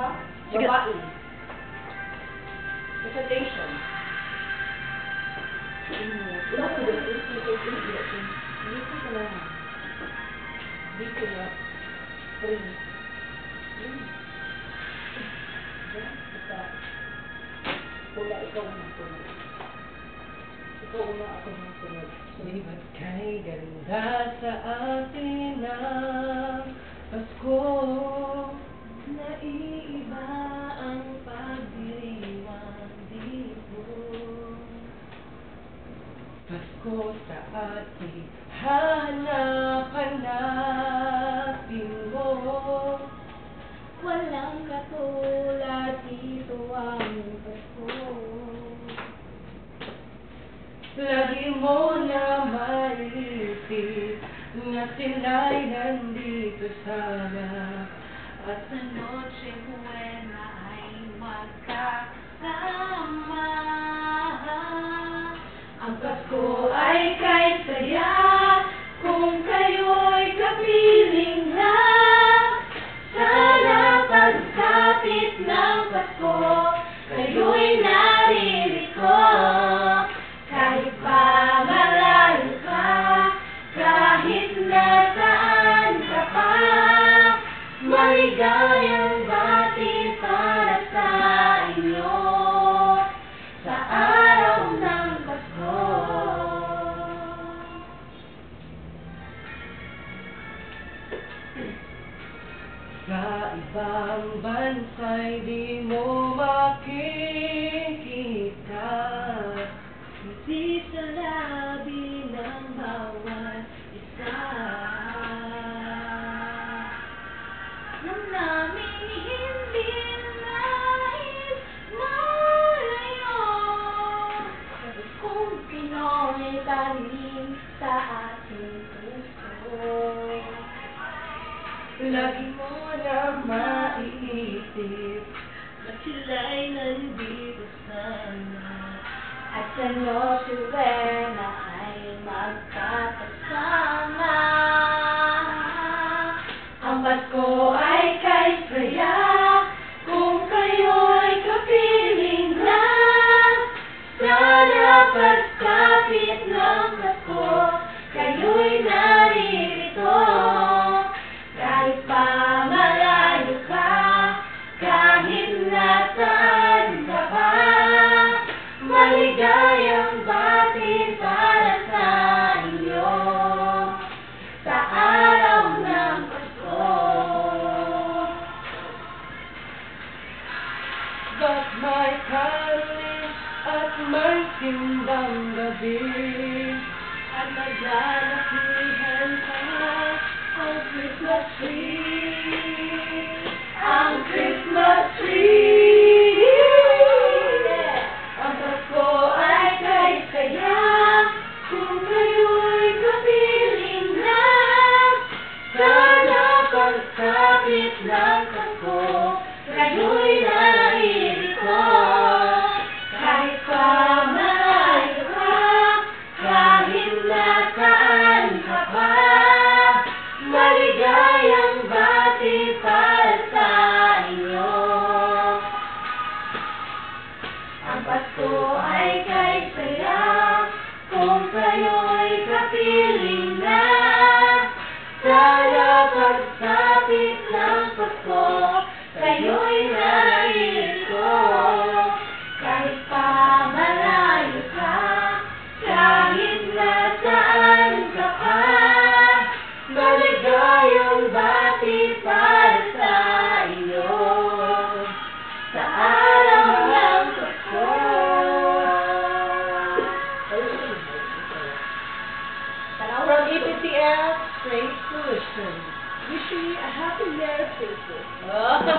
Ha? Sige. Babae. Presentation. Wala ko doon. Dito ka lang. Dito na. Three. Basta. Pula, ikaw na sunod. Ikaw una, ako na sunod. Di ba't kay ganda sa atin ang Pasko? Naiiba ang pagdiriwang dito. Pasko sa atin, hanap-hanapin mo. Walang katulad dito ang Pasko. Lagi mo na maisip na sila'y nandito sana. At sa Noche Buena ay magkasama. Ang Pasko ay kay saya kung kayo'y kapiling na. Sana pagkapit ng Pasko, kayo'y naririto. Kahit pa malayo ka, kahit nasaan ka pa, maligayang bati para sa inyo sa araw ng Pasko. Sa ibang bansa'y di mo makikita, hindi sa labi ng bawat isa. Alam namin hindi nais malayo, Kung Pinoy tanim sa ating puso. lagi mo na maiisip na sila'y nandito sana. At sa Noche Buena ay magkakasama. Ang Pasko ay kay saya kung kayo'y kapiling na. Sana pagkapit ng Pasko, kayo'y naririto. Kahit pa malayo ka, kahit nasaan ka pa, maligayang bati para sa inyo sa araw ng Pasko. But may kalis at may timbang gabi, at naglalakihan pa ang Christmas tree. Ang Christmas tree. Ang Pasko ay kay saya kung kayo'y kapiling na. Sana pagkapit ng Pasko, kayo'y naririto. Kahit pa malayo ka, kahit nasaan ka pa, maligayang bati para sa inyo. Ang Pasko ay kay saya kung kayo'y kapiling na. Sana pagkapit ng Pasko, kayo'y naririto. Kahit pa malayo ka, kahit nasaan ka pa, maligayang bati para sa inyo sa araw ng Pasko. From EPCL Trade Solutions, wishing you a happy Merry Christmas.